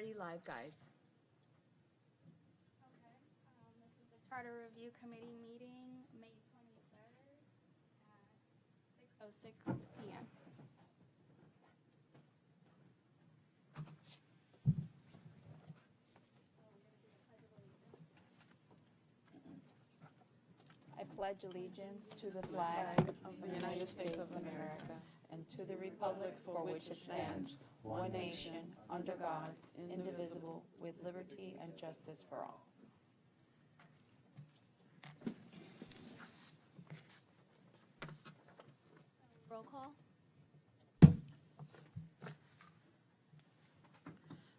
already live, guys. Okay, this is the Charter Review Committee meeting, May 23rd at 6:06 p.m. I pledge allegiance to the flag of the United States of America and to the republic for which it stands, one nation, under God, indivisible, with liberty and justice for all. Roll call.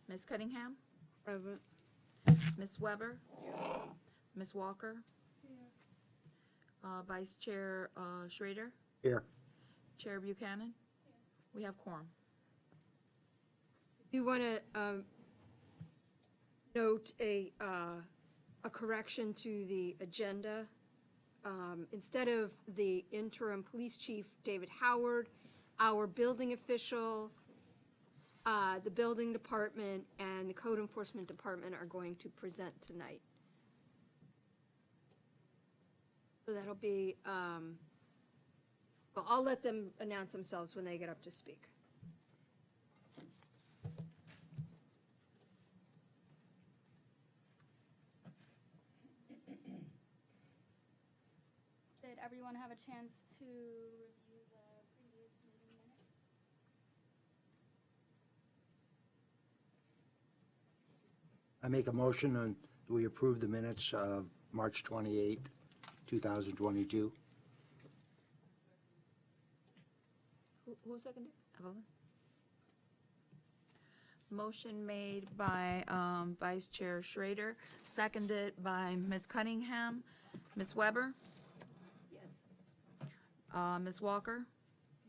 Ms. Cunningham? Present. Ms. Weber? Ms. Walker? Vice Chair Schrader? Here. Chair Buchanan? We have quorum. Do you want to note a correction to the agenda? Instead of the interim police chief, David Howard, our building official, the building department, and the code enforcement department are going to present tonight. So that'll be, well, I'll let them announce themselves when they get up to speak. Did everyone have a chance to review the previous meeting minutes? I make a motion and we approve the minutes of March 28, 2022. Who seconded? Evelyn? Motion made by Vice Chair Schrader, seconded by Ms. Cunningham. Ms. Weber? Yes. Ms. Walker?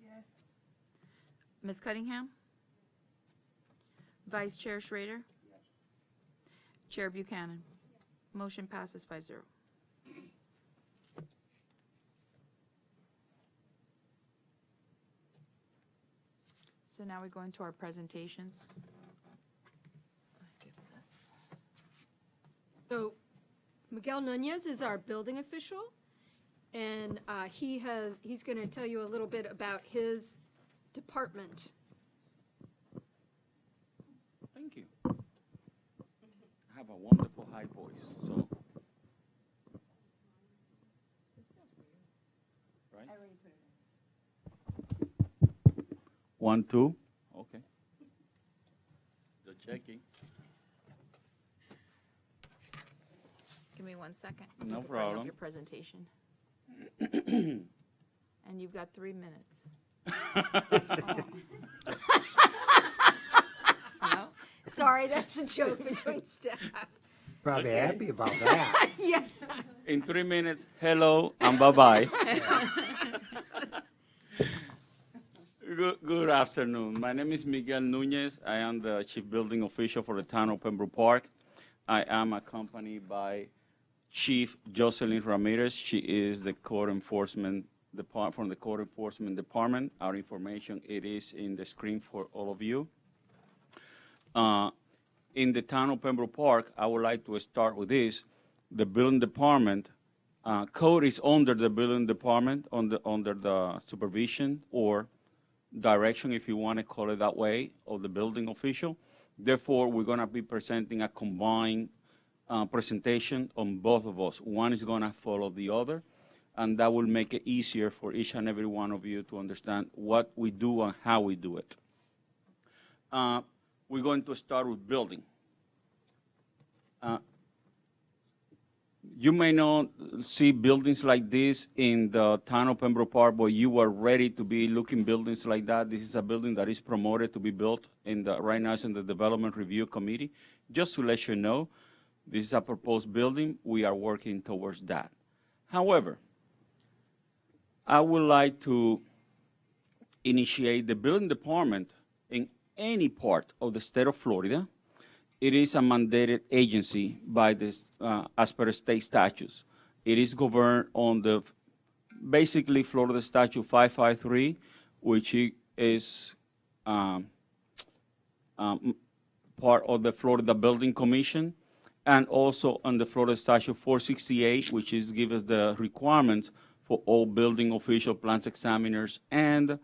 Yes. Ms. Cunningham? Vice Chair Schrader? Chair Buchanan? Motion passes 5-0. So now we go into our presentations. So Miguel Nunez is our building official, and he's going to tell you a little bit about his department. Thank you. I have a wonderful high voice, so. Right? I already put it in. 1, 2, okay. Just checking. Give me 1 second. so No I can bring up problem. your presentation. And you've got 3 minutes. No? Sorry, that's a joke between staff. Probably Okay. happy about that. Yeah. In 3 minutes, hello and bye-bye. Good afternoon. My name is Miguel Nunez. I am the Chief Building Official for the town of Pembroke Park. I am accompanied by Chief Jocelyn Ramirez. She is the Code Enforcement Department from the Code Enforcement Department. Our information, it is in the screen for all of you. In the town of Pembroke Park, I would like to start with this. The building department, code is under the building department, under the supervision or direction, if you want to call it that way, of the building official. Therefore, we're going to be presenting a combined presentation on both of us. One is going to follow the other, and that will make it easier for each and every one of you to understand what we do and how we do it. We're going to start with building. You may not see buildings like this in the town of Pembroke Park, but you are ready to be looking buildings like that. This is a building that is promoted to be built right now it's in the Development Review Committee. Just to let you know, this is a proposed building. We are working towards that. However, I would like to initiate the building department in any part of the state of Florida. It is a mandated agency by this, as per state statutes. It is governed on the, basically Florida Statute 553, which is part of the Florida Building Commission, and also on the Florida Statute 468, which is give us the requirements for all building official, plans examiners, and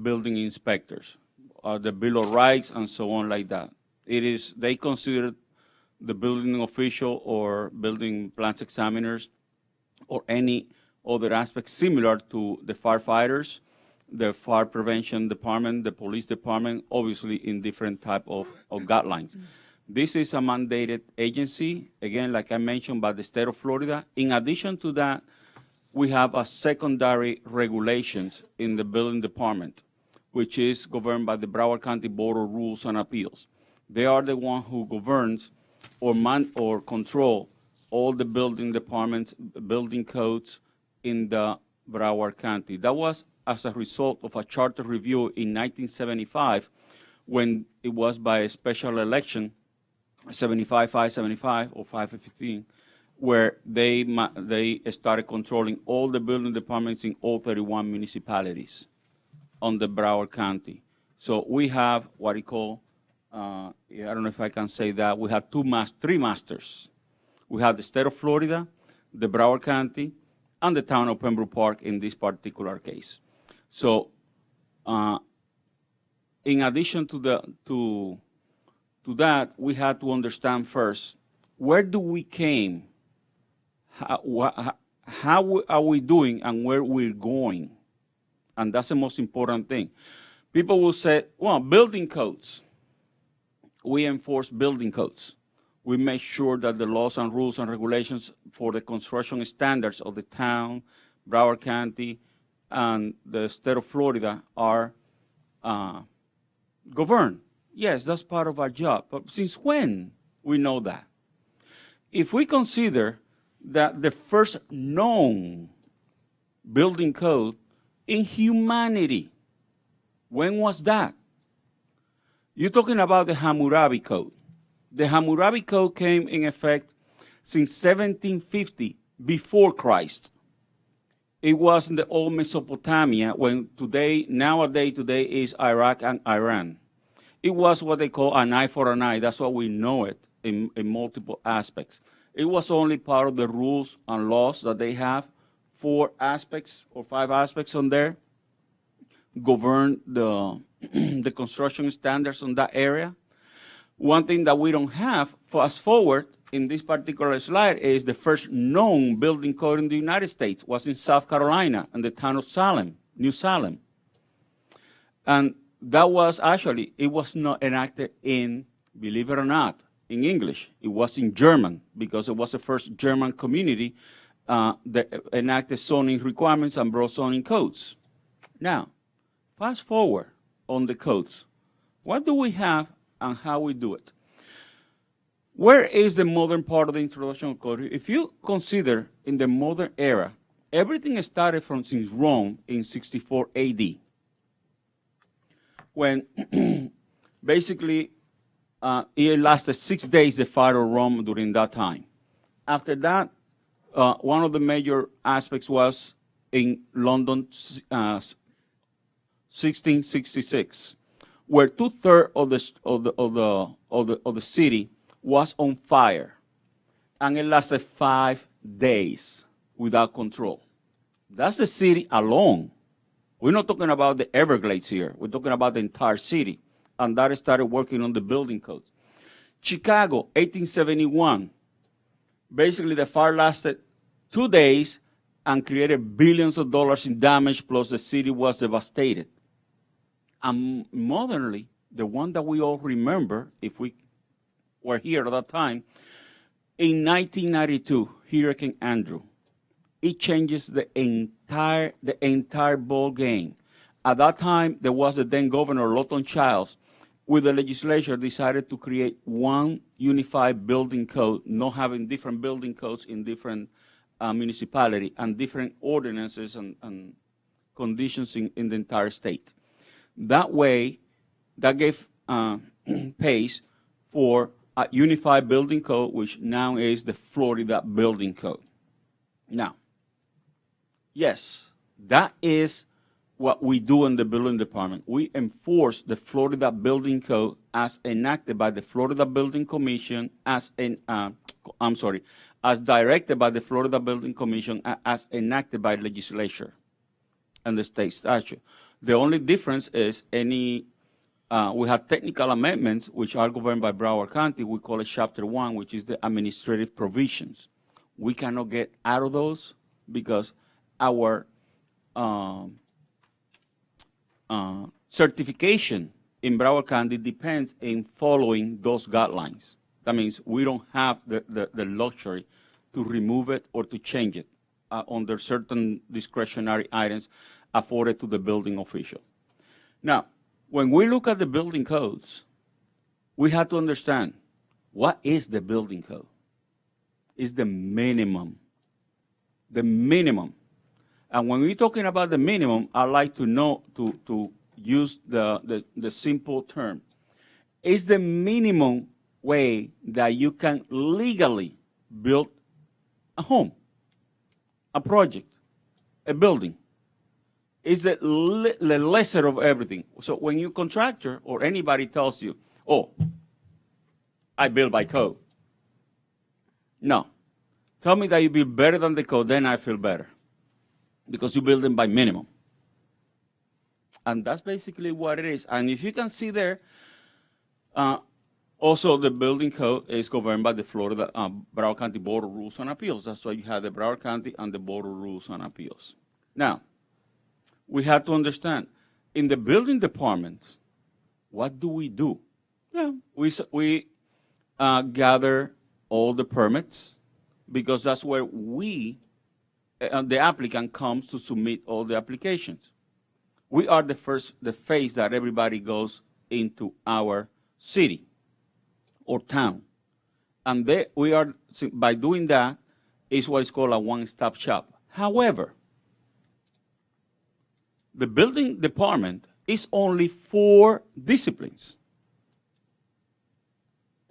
building inspectors, the Bill of Rights, and so on like that. They consider the building official or building plans examiners or any other aspect similar to the firefighters, the fire prevention department, the police department, obviously in different type of guidelines. This is a mandated agency, again, like I mentioned, by the state of Florida. In addition to that, we have a secondary regulations in the building department, which is governed by the Broward County Board of Rules and Appeals. They are the one who governs or control all the building departments, building codes in the Broward County. That was as a result of a charter review in 1975, when it was by a special election, 75, 575, or 515, where they started controlling all the building departments in all 31 municipalities on the Broward County. So we have what we call, I don't know if I can say that, we have three masters. We have the state of Florida, the Broward County, and the town of Pembroke Park in this particular case. So in addition to that, we had to understand first, where do we came? How are we doing and where we're going? And that's the most important thing. People will say, well, building codes. We enforce building codes. We make sure that the laws and rules and regulations for the construction standards of the town, Broward County, and the state of Florida are governed. Yes, that's part of our job. But since when we know that? If we consider that the first known building code in humanity, when was that? You're talking about the Hammurabi Code. The Hammurabi Code came in effect since 1750, before Christ. It was in the old Mesopotamia, when nowadays is Iraq and Iran. It was what they call an eye for an eye. That's what we know it in multiple aspects. It was only part of the rules and laws that they have, 4 aspects or 5 aspects on there, govern the the construction standards on that area. One thing that we don't have, fast forward, in this particular slide, is the first known building code in the United States was in South Carolina, in the town of Salem, New Salem. And that was actually, it was not enacted in, believe it or not, in English. It was in German, because it was the first German community that enacted zoning requirements and brought zoning codes. Now, fast forward on the codes. What do we have and how we do it? Where is the modern part of the introduction of code? If you consider in the modern era, everything started since Rome in 64 AD, when basically it lasted 6 days, the fire of Rome during that time. After that, one of the major aspects was in London, 1666, where 2/3 of the city was on fire, and it lasted 5 days without control. That's the city alone. We're not talking about the Everglades here. We're talking about the entire city, and that started working on the building codes. Chicago, 1871. Basically, the fire lasted 2 days and created billions of dollars in damage, plus the city was devastated. And modernly, the one that we all remember, if we were here at that time, in 1992, Hurricane Andrew. It changes the entire ball game. At that time, there was the then governor, Lawton Childs, with the legislature decided to create one unified building code, not having different building codes in different municipality and different ordinances and conditions in the entire state. That way, that gave pace for a unified building code, which now is the Florida Building Code. Now, yes, that is what we do in the building department. We enforce the Florida Building Code as enacted by the Florida Building Commission, as directed by the Florida Building Commission, as enacted by legislature and the state statute. The only difference is we have technical amendments which are governed by Broward County. We call it Chapter 1, which is the administrative provisions. We cannot get out of those because our certification in Broward County depends in following those guidelines. That means we don't have the luxury to remove it or to change it under certain discretionary items afforded to the building official. Now, when we look at the building codes, we have to understand what is the building code. It's the minimum. The minimum. And when we're talking about the minimum, I like to know to use the simple term. It's the minimum way that you can legally build a home, a project, a building. It's the lesser of everything. So when your contractor or anybody tells you, oh, I build by code. No. Tell me that you build better than the code, then I feel better. Because you build them by minimum. And that's basically what it is. And if you can see there, also the building code is governed by the Florida Broward County Board of Rules and Appeals. That's why you have the Broward County and the Board of Rules and Appeals. Now, we have to understand, in the building department, what do? Yeah, we gather all the permits because that's where the applicant comes to submit all the applications. We are the phase that everybody goes into our city or town. And by doing that, is what is called a one-stop shop. However, the building department is only 4 disciplines: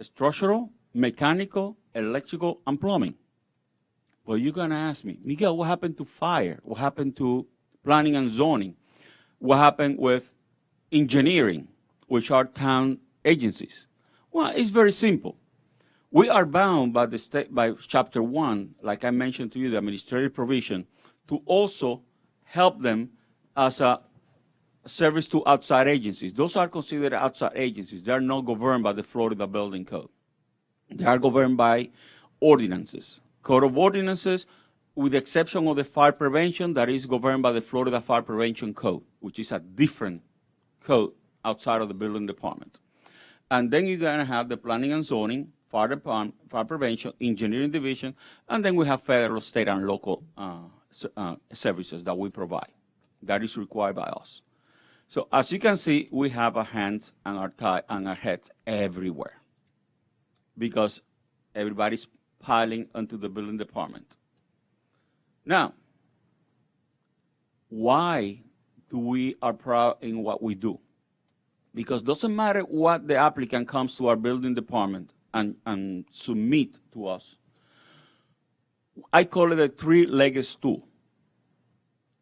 structural, mechanical, electrical, and plumbing. Well, you're going to ask me, Miguel, what happened to fire? What happened to planning and zoning? What happened with engineering, which are town agencies? Well, it's very simple. We are bound by by Chapter 1, like I mentioned to you, the administrative provision, to also help them as a service to outside agencies. Those are considered outside agencies. They are not governed by the Florida Building Code. They are governed by ordinances. Code of ordinances, with the exception of the fire prevention, that is governed by the Florida Fire Prevention Code, which is a different code outside of the building department. And then you're going to have the planning and zoning, fire department, fire prevention, engineering division, and then we have federal, state, and local services that we provide. That is required by us. So as you can see, we have our hands and our heads everywhere because everybody's piling onto the building department. Now, why do we are proud in what we do? Because it doesn't matter what the applicant comes to our building department and submit to us. I call it a 3-legged stool.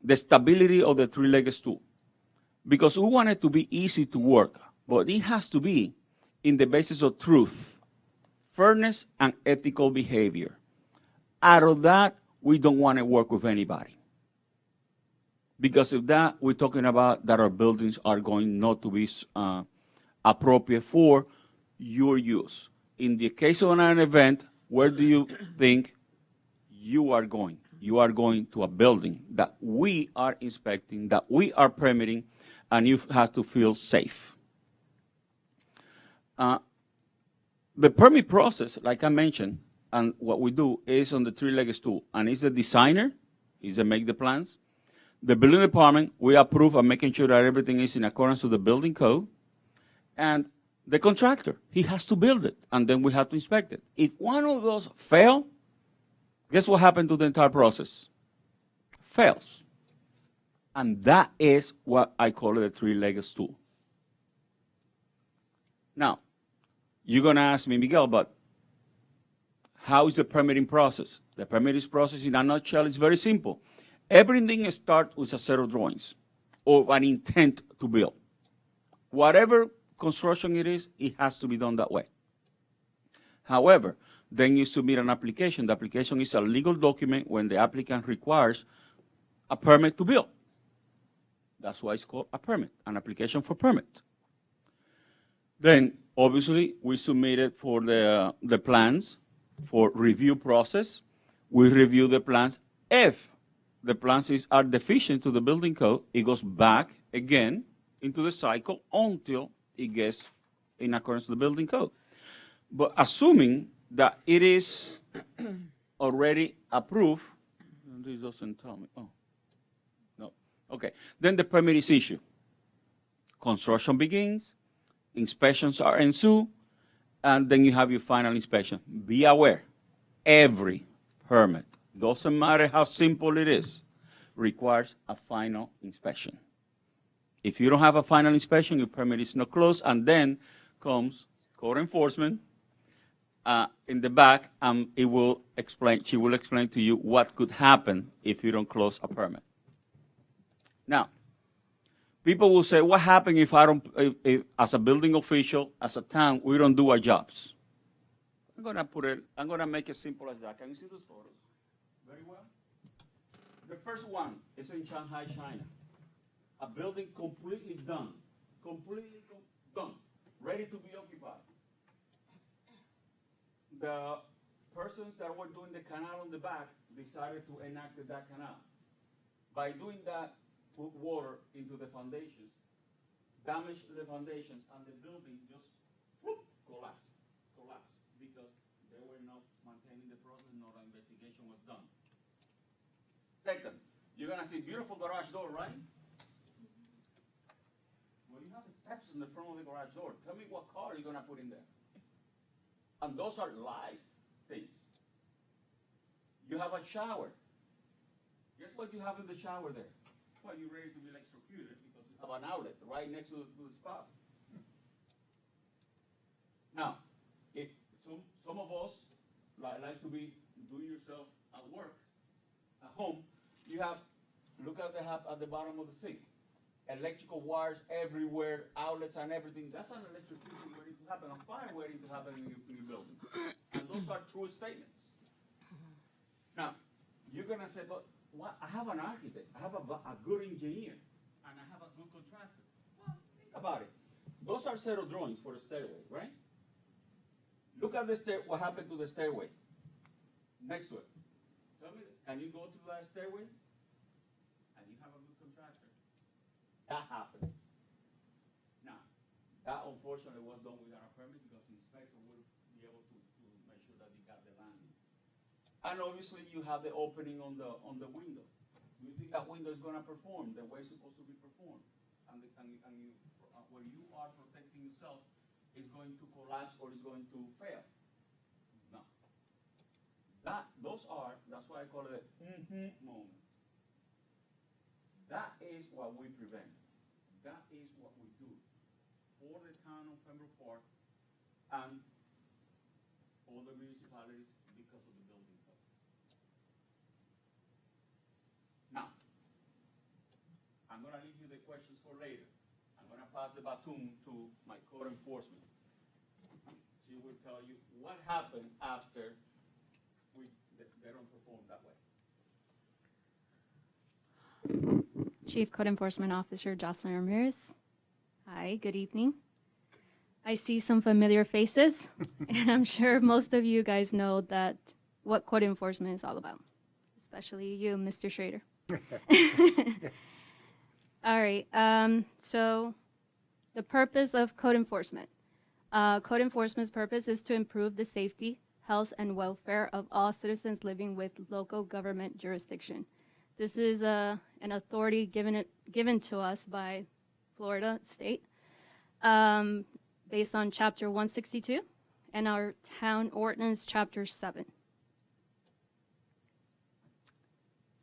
The stability of the 3-legged stool. Because we want it to be easy to work, but it has to be in the basis of truth, fairness, and ethical behavior. Out of that, we don't want to work with anybody. Because of that, we're talking about that our buildings are going not to be appropriate for your use. In the case of an event, where do you think you are going? You are going to a building that we are inspecting, that we are permitting, and you have to feel safe. The permit process, like I mentioned, and what we do is on the 3-legged stool, and it's the designer, he's the make the plans. The building department, we approve of making sure that everything is in accordance with the building code. And the contractor, he has to build it, and then we have to inspect it. If one of those fail, guess what happened to the entire process? Fails. And that is what I call it a 3-legged stool. Now, you're going to ask me, Miguel, but how is the permitting process? The permitting process, in a nutshell, is very simple. Everything starts with a set of drawings. of an intent to build. Whatever construction it is, it has to be done that way. However, then you submit an application. The application is a legal document when the applicant requires a permit to build. That's why it's called a permit, an application for permit. Then, obviously, we submitted for the plans for review process. We review the plans. If the plans are deficient to the building code, it goes back again into the cycle until it gets in accordance with the building code. But assuming that it is already approved, and this doesn't tell me, oh, no, okay. Then the permit is issued. Construction begins, inspections are ensued, and then you have your final inspection. Be aware, every permit, doesn't matter how simple it is, requires a final inspection. If you don't have a final inspection, your permit is not closed, and then comes code enforcement in the back, and she will explain to you what could happen if you don't close a permit. Now, people will say, what happens if as a building official, as a town, we don't do our jobs? I'm gonna make it simple as that. Can you see those photos very well? The first one is in Shanghai, China. A building completely done, ready to be occupied. The persons that were doing the canal on the back decided to enact that canal. By doing that, put water into the foundations, damaged the foundations, and the building just collapsed because they were not maintaining the process, no investigation was done. Second, you're gonna see beautiful garage door, right? Well, you have the steps in the front of the garage door. Tell me what car you're gonna put in there. And those are live things. You have a shower. Guess what you have in the shower there? Well, you're ready to be electrocuted because you have an outlet right next to the spot. Now, if some of us like to be doing yourself at work, at home, you have, look at the bottom of the sink. Electrical wires everywhere, outlets and everything. That's an electrocution waiting to happen, a fire waiting to happen in your building. And those are true statements. Now, you're gonna say, but what? I have an architect, I have a good engineer, and I have a good contractor. Well, think about it. Those are set of drawings for the stairway, right? Look at the what happened to the stairway. Next to it. Tell me, can you go to that stairway? And you have a good contractor. That happens. Now, that unfortunately was done without a permit because the inspector will be able to make sure that they got the landing. And obviously you have the opening on the window. Do you think that window is going to perform the way it's supposed to be performed? And where you are protecting yourself is going to collapse or is going to fail? No. That's why I call it a moment. That is what we prevent. That is what we do for the town of Pembroke Park and all the municipalities because of the building code. Now, I'm going to leave you the questions for later. I'm going to pass the baton to my code enforcement. She will tell you what happened after they don't perform that way. Chief Code Enforcement Officer Jocelyn Ramirez. Hi, good evening. I see some familiar faces, and I'm sure most of you guys know what code enforcement is all about, especially you, Mr. Schrader. All right, so the purpose of code enforcement. Code enforcement's purpose is to improve the safety, health, and welfare of all citizens living with local government jurisdiction. This is an authority given to us by Florida State based on Chapter 162 and our Town Ordinance Chapter 7.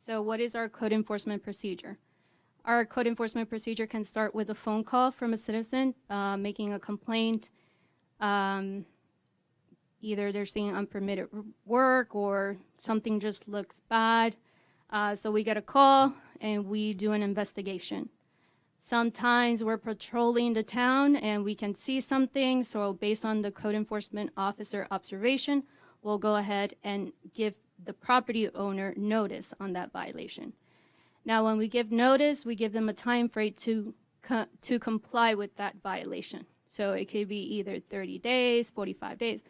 So what is our code enforcement procedure? Our code enforcement procedure can start with a phone call from a citizen making a complaint. Either they're seeing unpermitted work or something just looks bad. So we get a call and we do an investigation. Sometimes we're patrolling the town and we can see something. So based on the code enforcement officer observation, we'll go ahead and give the property owner notice on that violation. Now, when we give notice, we give them a time frame to comply with that violation. So it could be either 30 days, 45 days,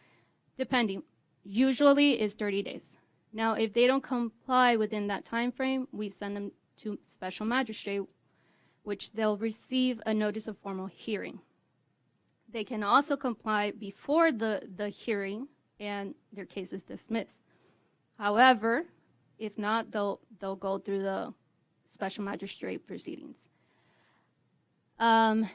depending. Usually it's 30 days. Now, if they don't comply within that time frame, we send them to special magistrate, which they'll receive a notice of formal hearing. They can also comply before the hearing and their case is dismissed. However, if not, they'll go through the special magistrate proceedings. And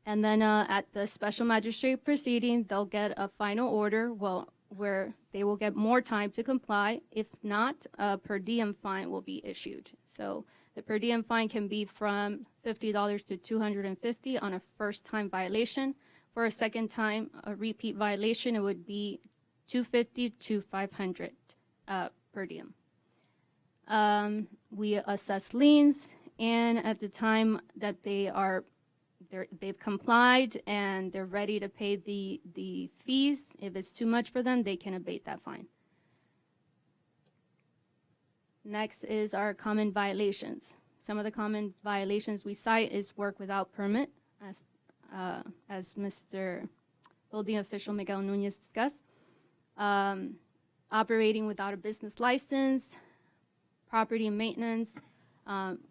then at the special magistrate proceeding, they'll get a final order where they will get more time to comply. If not, a per diem fine will be issued. So the per diem fine can be from $50 to $250 on a first-time violation. For a second-time, a repeat violation, it would be $250 to $500 per diem. We assess liens, and at the time that they've complied and they're ready to pay the fees, if it's too much for them, they can abate that fine. Next is our common violations. Some of the common violations we cite is work without permit, as Mr. Building Official Miguel Nunez discussed. Operating without a business license, property maintenance,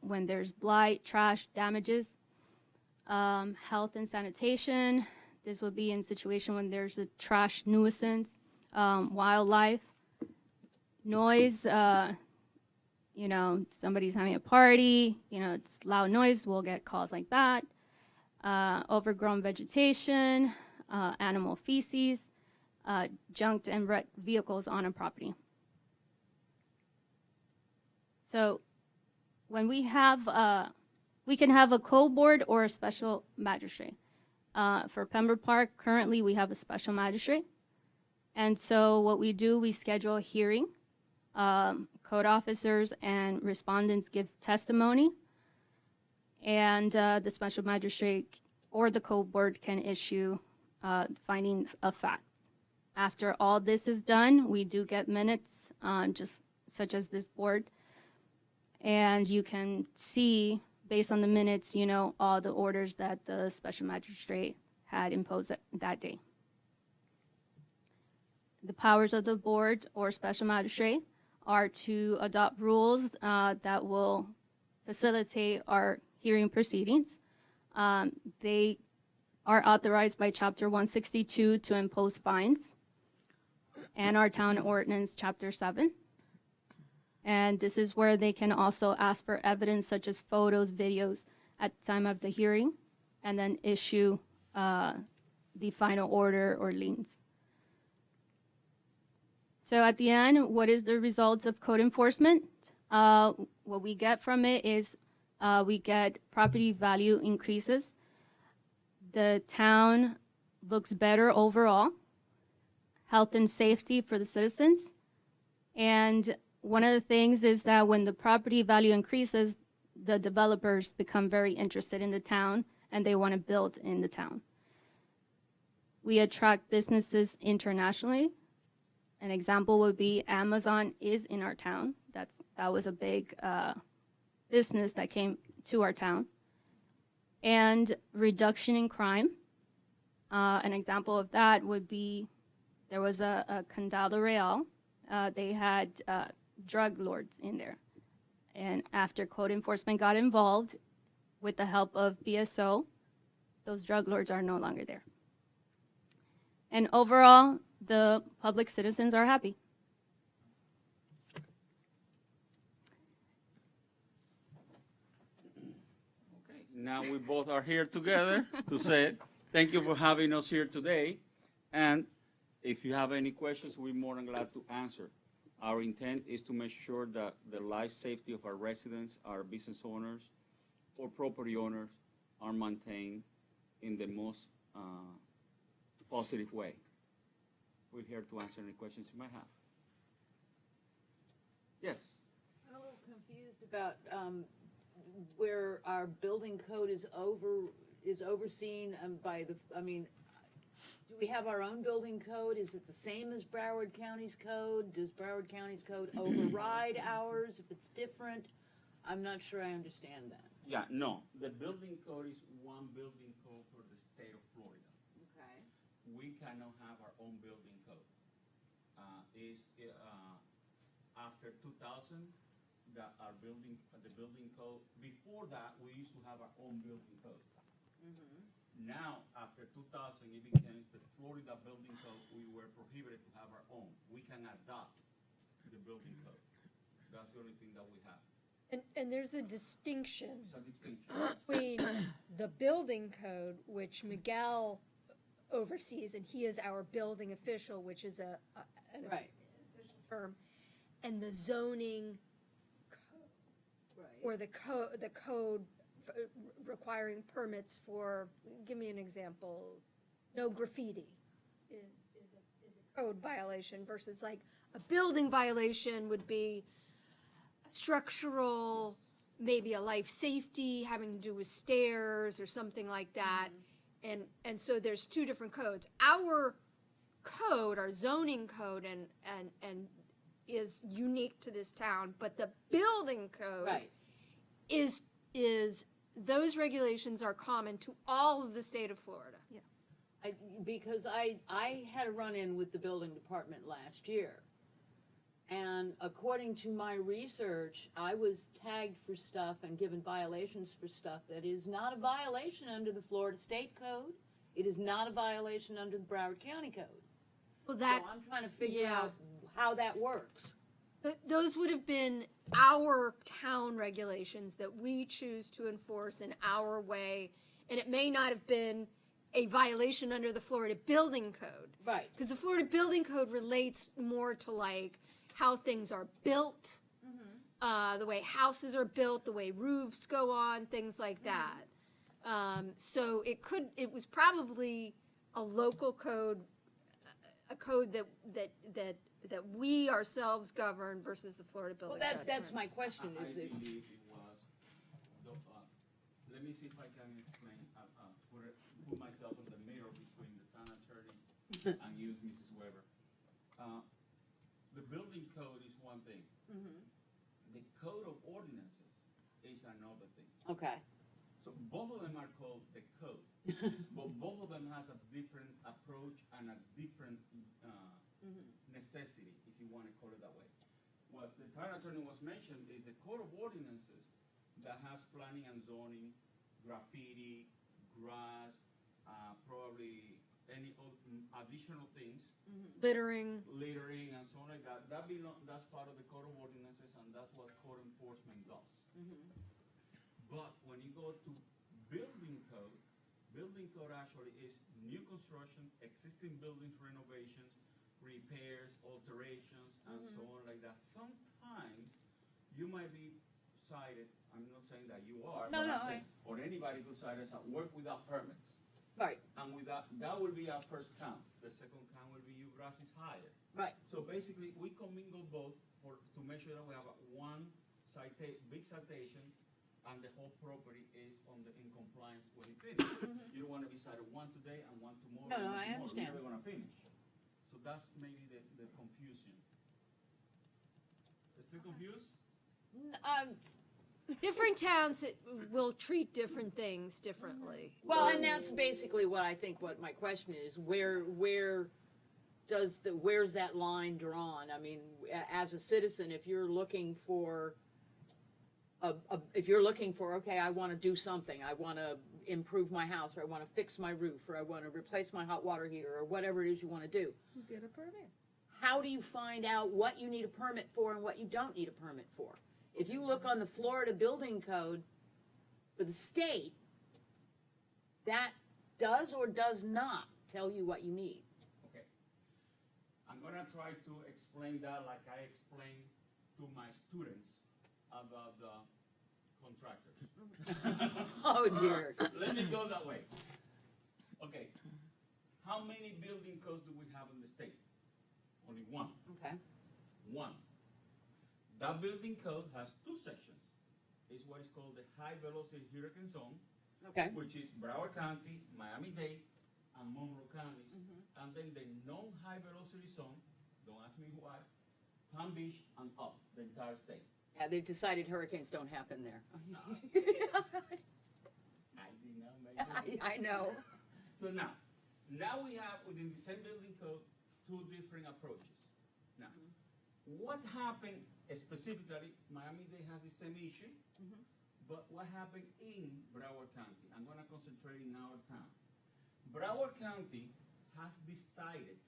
when there's blight, trash, damages, health and sanitation. This would be in situation when there's a trash nuisance, wildlife, noise, somebody's having a party, it's loud noise, we'll get calls like that. Overgrown vegetation, animal feces, junked and wrecked vehicles on a property. So when we have, we can have a code board or a special magistrate. For Pembroke Park, currently we have a special magistrate. And so what we do, we schedule a hearing. Code officers and respondents give testimony. And the special magistrate or the code board can issue findings of fact. After all this is done, we do get minutes, just such as this board. And you can see, based on the minutes, all the orders that the special magistrate had imposed that day. The powers of the board or special magistrate are to adopt rules that will facilitate our hearing proceedings. They are authorized by Chapter 162 to impose fines, and our town ordinance, Chapter 7. And this is where they can also ask for evidence such as photos, videos at the time of the hearing, and then issue the final order or liens. So at the end, what is the results of code enforcement? What we get from it is we get property value increases. The town looks better overall. Health and safety for the citizens. And one of the things is that when the property value increases, the developers become very interested in the town and they want to build in the town. We attract businesses internationally. An example would be Amazon is in our town. That was a big business that came to our town. And reduction in crime. An example of that would be there was a Condado Real. They had drug lords in there. And after code enforcement got involved with the help of BSO, those drug lords are no longer there. And overall, the public citizens are happy. Okay, now we both are here together to say it. Thank you for having us here today. And if you have any questions, we're more than glad to answer. Our intent is to make sure that the life safety of our residents, our business owners, or property owners are maintained in the most positive way. We're here to answer any questions you might have. Yes? I'm a little confused about where our building code is overseen by the, I mean, do we have our own building code? Is it the same as Broward County's code? Does Broward County's code override ours if it's different? I'm not sure I understand that. Yeah, no, the building code is one building code for the state of Florida. Okay. We cannot have our own building code. After 2000, the building code, before that, we used to have our own building code. Now, after 2000, it became the Florida building code, we were prohibited to have our own. We can adopt the building code. That's the only thing that we have. And there's a distinction It's a distinction. between the building code, which Miguel oversees, and he is our building official, which is an Right. official term, and the zoning code, Right. or the code requiring permits for, give me an example, no graffiti is a code violation versus like a building violation would be structural, maybe a life safety having to do with stairs or something like that. And so there's two different codes. Our code, our zoning code and is unique to this town, but the building code Right. is those regulations are common to all of the state of Florida. Because I had a run-in with the building department last year. And according to my research, I was tagged for stuff and given violations for stuff that is not a violation under the Florida State Code. It is not a violation under the Broward County Code. Well, So I'm trying to figure yeah. out how that works. Those would have been our town regulations that we choose to enforce in our way, and it may not have been a violation under the Florida Building Code. Right. Because the Florida Building Code relates more to like how things are built, the way houses are built, the way roofs go on, things like that. So it was probably a local code, a code that we ourselves govern versus the Florida Well, Building Code. that's my question I is if, believe it was, let me see if I can explain, put myself in the middle between the town attorney and use Mrs. Weber. The building code is one thing. The code of ordinances is another thing. okay, So both of them are called the code, but both of them has a different approach and a different necessity, if you want to call it that way. What the town attorney was mentioned is the code of ordinances that has planning and zoning, graffiti, grass, probably any additional things, Littering. littering and so on like that. That's part of the code of ordinances, and that's what code enforcement does. But when you go to building code actually is new construction, existing buildings renovations, repairs, alterations, and so on like that. Sometimes you might be cited, I'm not saying that you are, No, but no, I'm saying, or anybody could cite us at work without permits. right, And without, that will be our first count. The second count will be your grass is higher. right, So basically, we commingle both to make sure that we have one big citation, and the whole property is in compliance with it finished. You don't want to be cited one today and one tomorrow. No, no, and one I tomorrow. understand. You're never going to finish. So that's maybe the confusion. Still confused? Different towns will treat different things differently. well, and that's basically what I think, what my question is, where's that line drawn? I mean, as a citizen, if you're looking for, okay, I want to do something, I want to improve my house, or I want to fix my roof, or I want to replace my hot water heater, or whatever it is you want to do. You get a permit. How do you find out what you need a permit for and what you don't need a permit for? If you look on the Florida Building Code for the state, that does or does not tell you what you need. Okay. I'm going to try to explain that like I explained to my students about the contractors. Oh dear. Let me go that way. Okay. How many building codes do we have in the state? Only one. Okay. One. That building code has two sections. is what is called the high velocity hurricane zone, Okay. which is Broward County, Miami-Dade, and Monroe counties. And then the non-high velocity zone, don't ask me why, Palm Beach and up, the entire state. Yeah, they've decided hurricanes don't happen there. I did not make it. I know. So now we have within the same building code two different approaches. Now, what happened specifically, Miami-Dade has the same issue, but what happened in Broward County? I'm gonna concentrate in our town. Broward County has decided,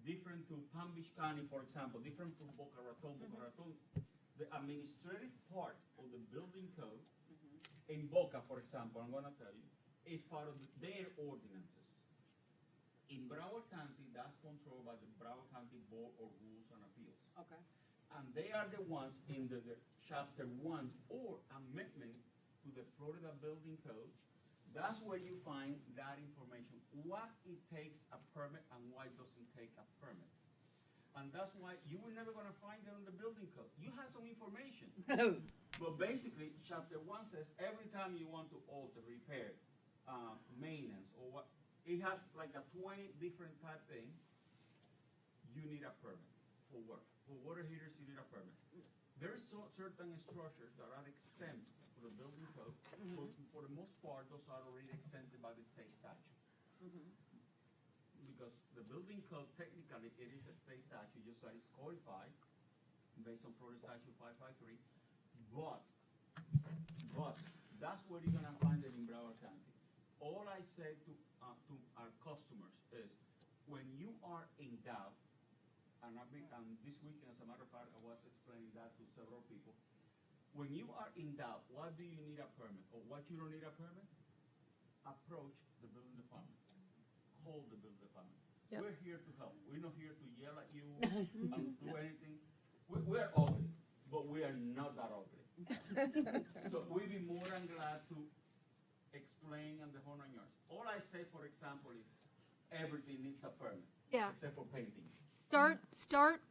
different to Palm Beach County, for example, different to Boca Raton. Boca Raton, the administrative part of the building code in Boca, for example, I'm gonna tell you, is part of their ordinances. In Broward County, that's controlled by the Broward County Board of Rules and Appeals. Okay. And they are the ones in the chapter 1 or amendments to the Florida Building Code. That's where you find that information, what it takes a permit and why it doesn't take a permit. And that's why you were never gonna find it in the building code. You have some information. But basically, chapter 1 says every time you want to alter, repair, maintenance, or what, it has like a 20 different type thing, you need a permit for work. For water heaters, you need a permit. There's certain structures that are exempt for the building code. For the most part, those are already exempted by the state statute. Because the building code, technically, it is a state statute, just that it's codified based on Florida Statute 553. But that's where you're gonna find it in Broward County. All I say to our customers is, when you are in doubt, and this weekend, as a matter of fact, I was explaining that to several people. When you are in doubt, what do you need a permit, or what you don't need a permit? Approach the building department. Call the building department. Yep. We're here to help. We're not here to yell at you and do anything. We're ugly, but we are not that ugly. So we'd be more than glad to explain and the whole 9 yards. All I say, for example, is everything needs a permit. Yeah. Except for painting. Start,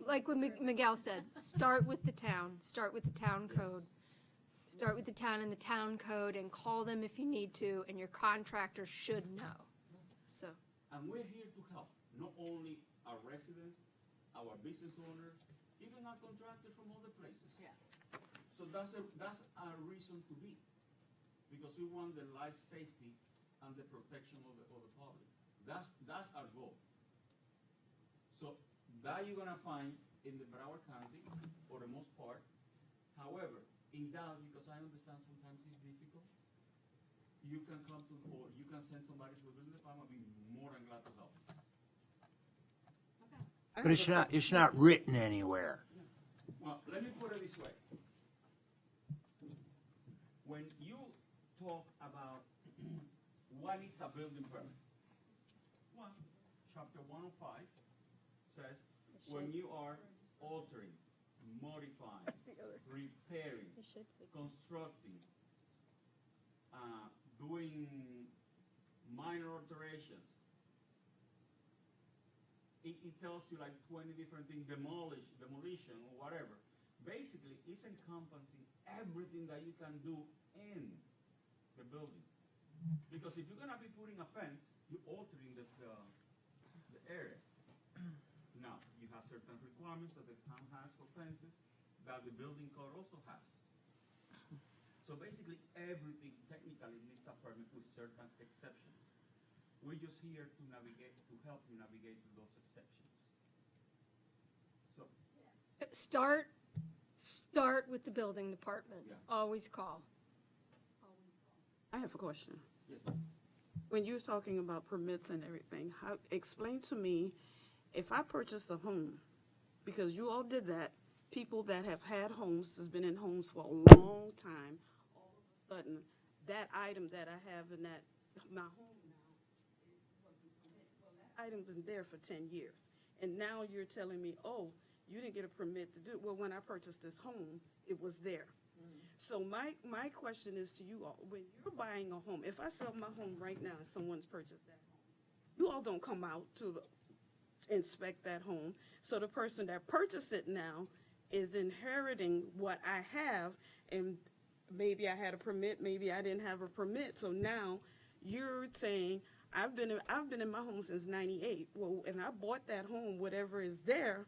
like what Miguel said, start with the town, start with the town code. Start with the town and the town code and call them if you need to, and your contractor should know. So, And we're here to help, not only our residents, our business owners, even our contractors from other places. Yeah. So that's our reason to be, because we want the life safety and the protection of the public. That's our goal. So that you're gonna find in the Broward County for the most part. However, in doubt, because I understand sometimes it's difficult, you can come to, or you can send somebody to the building department, I'll be more than glad to help. But it's not written anywhere. Well, let me put it this way. When you talk about what needs a building permit, one, chapter 105 says, when you are altering, modifying, repairing, constructing, doing minor alterations, it tells you like 20 different things, demolition or whatever. Basically, it's encompassing everything that you can do in the building. Because if you're gonna be putting a fence, you're altering the area. Now, you have certain requirements that the town has for fences that the building code also has. So basically, everything technically needs a permit with certain exceptions. We're just here to navigate, to help you navigate through those exceptions. So, start with the building department. Yeah. Always call. I have a question. yes, ma'am. When you're talking about permits and everything, explain to me, if I purchase a home, because you all did that, people that have had homes, has been in homes for a long time, all of a sudden, that item that I have in my home now, that item was there for 10 years. And now you're telling me, oh, you didn't get a permit to do it. Well, when I purchased this home, it was there. So my question is to you all, when you're buying a home, if I sell my home right now and someone's purchased that home, you all don't come out to inspect that home. So the person that purchased it now is inheriting what I have, and maybe I had a permit, maybe I didn't have a permit. So now you're saying I've been in my home since '98. Well, and I bought that home, whatever is there,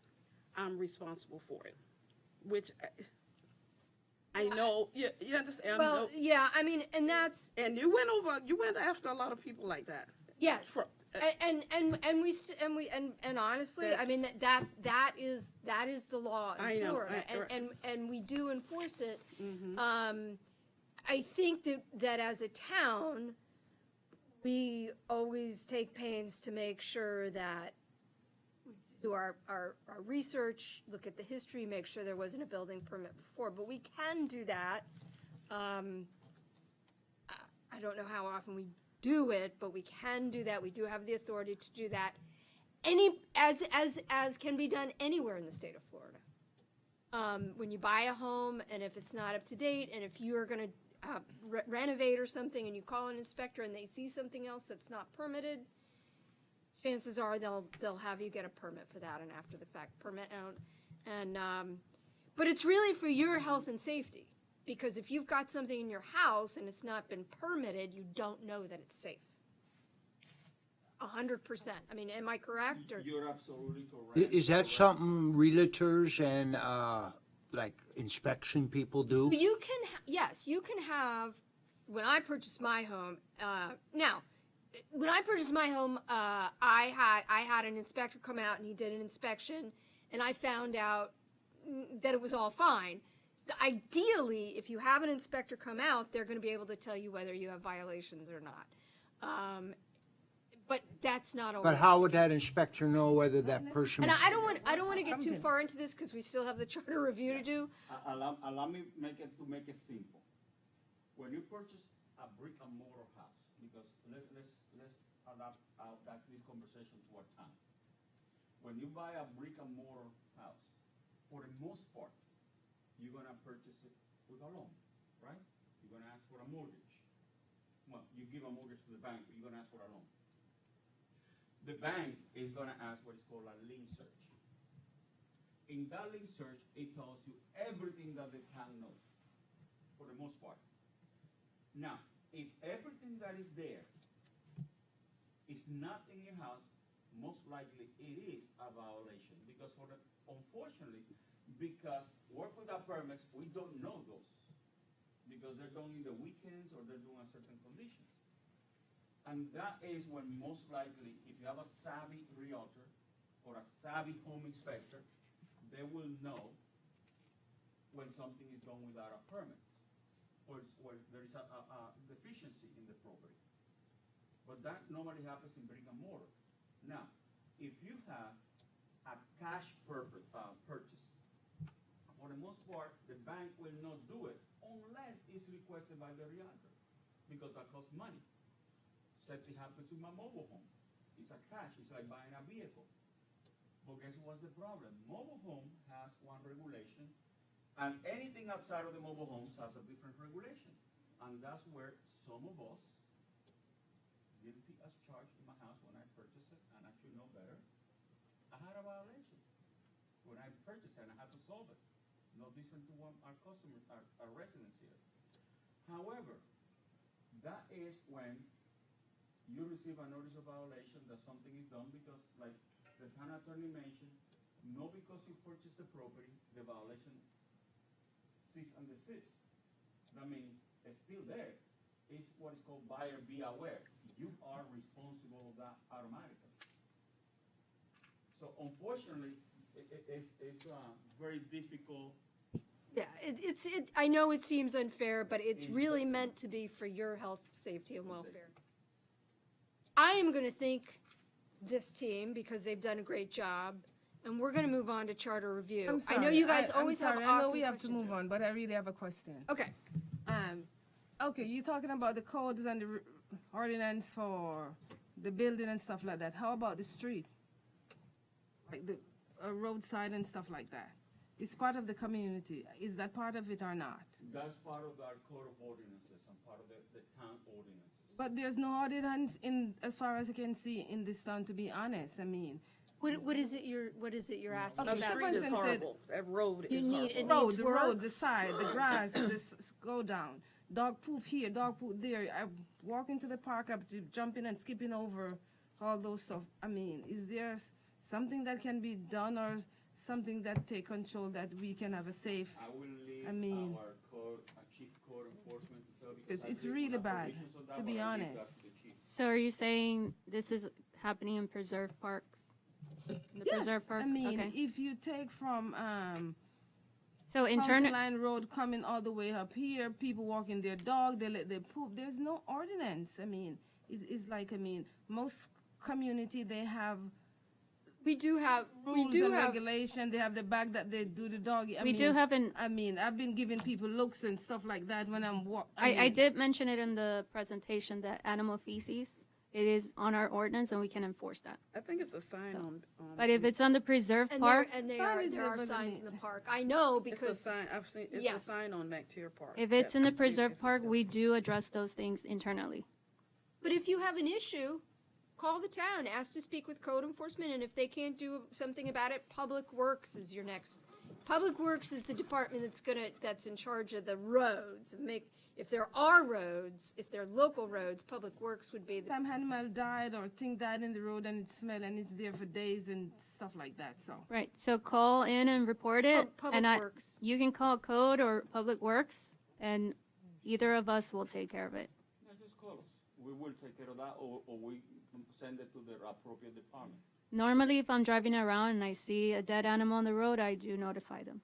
I'm responsible for it, which I know. You understand? Well, yeah, I mean, and that's, And you went after a lot of people like that. yes. For- And honestly, I mean, that is the law I in know, Florida, right. and we do enforce it. I think that as a town, we always take pains to make sure that we do our research, look at the history, make sure there wasn't a building permit before, but we can do that. I don't know how often we do it, but we can do that. We do have the authority to do that. As can be done anywhere in the state of Florida. When you buy a home, and if it's not up to date, and if you're going to renovate or something, and you call an inspector and they see something else that's not permitted, chances are they'll have you get a permit for that, an after the fact permit out. And but it's really for your health and safety, because if you've got something in your house and it's not been permitted, you don't know that it's safe. 100%. I mean, am I correct? Or You're absolutely correct. Is that something realtors and, like inspection people do? you can, yes, you can have. When I purchased my home, when I purchased my home, I had an inspector come out and he did an inspection, and I found out that it was all fine. Ideally, if you have an inspector come out, they're going to be able to tell you whether you have violations or not. But that's not always. But how would that inspector know whether that person? And I don't want to get too far into this because we still have the charter review to do. Allow me make it simple. When you purchase a brick and mortar house, because let's adapt this conversation to our time. When you buy a brick and mortar house, for the most part, you're gonna purchase it with a loan, right? You're gonna ask for a mortgage. Well, you give a mortgage to the bank, but you're gonna ask for a loan. The bank is gonna ask what is called a lien search. In that lien search, it tells you everything that the town knows, for the most part. Now, if everything that is there is not in your house, most likely it is a violation, because unfortunately, because work without permits, we don't know those, because they're done in the weekends or they're doing a certain conditions. And that is when most likely, if you have a savvy realtor or a savvy home inspector, they will know when something is done without a permit, or there is a deficiency in the property. But that normally happens in brick and mortar. Now, if you have a cash purchase, for the most part, the bank will not do it unless it's requested by the realtor, because that costs money. Same thing happens with my mobile home. It's a cash, it's like buying a vehicle. But guess what's the problem? Mobile home has one regulation, and anything outside of the mobile homes has a different regulation. And that's where some of us, guilty as charged in my house when I purchased it, and I should know better, I had a violation. When I purchased it, and I had to solve it. No different to our customers, our residents here. However, that is when you receive a notice of violation that something is done, because like the town attorney mentioned, not because you purchased the property, the violation cease and desist. That means it's still there. It's what is called buyer beware. You are responsible of that automatically. So unfortunately, it's very difficult. Yeah, I know it seems unfair, but it's really meant to be for your health, safety, and welfare. I am going to thank this team because they've done a great job, and we're going to move on to charter review. I'm sorry. I know you guys I'm always sorry. have I awesome know we have to questions. move on, but I really have a question. Okay. Okay, you're talking about the codes and the ordinance for the building and stuff like that. How about the street? Like the roadside and stuff like that. It's part of the community. Is that part of it or not? That's part of our code of ordinances and part of the town ordinances. But there's no ordinance in, as far as I can see, in this town, to be honest. I mean, What is it you're asking The about? street is Someone said- horrible. That road You is need, horrible. it Road, needs the work. road, the side, the grass, this go down. Dog poop here, dog poop there. I walk into the park, I'm jumping and skipping over all those stuff. I mean, is there something that can be done or something that take control that we can have a safe? I will leave I mean- our chief code enforcement to tell you. It's really bad, to be honest. So are you saying this is happening in preserve parks? The preserve Yes, park? I mean, Okay. if you take from So County internal, Line Road coming all the way up here, people walking their dog, they let their poop. There's no ordinance. I mean, it's like, I mean, most community, they have We do have rules and regulation. They have the bag that they do the doggy. we do have an, I mean, I've been giving people looks and stuff like that when I'm I did mention it in the presentation that animal feces, it is on our ordinance and we can enforce that. I think it's a sign on. But if it's on the preserve and park, there Sign is are there, signs but in the park. I know It's a because sign, I've seen, it's a Yes. sign on Mactier Park. if it's that in the says preserve if it's park, a- we do address those things internally. But if you have an issue, call the town, ask to speak with code enforcement, and if they can't do something about it, Public Works is your next. Public Works is the department that's in charge of the roads. If there are roads, if they're local roads, Public Works would be the. some animal died or thing died in the road and it smelled and it's there for days and stuff like that. So Right, so call in and report it. Public and Works. You can call code or public works and either of us will take care of it. Yeah, just call us. We will take care of that, or we can send it to the appropriate department. Normally, if I'm driving around and I see a dead animal on the road, I do notify them.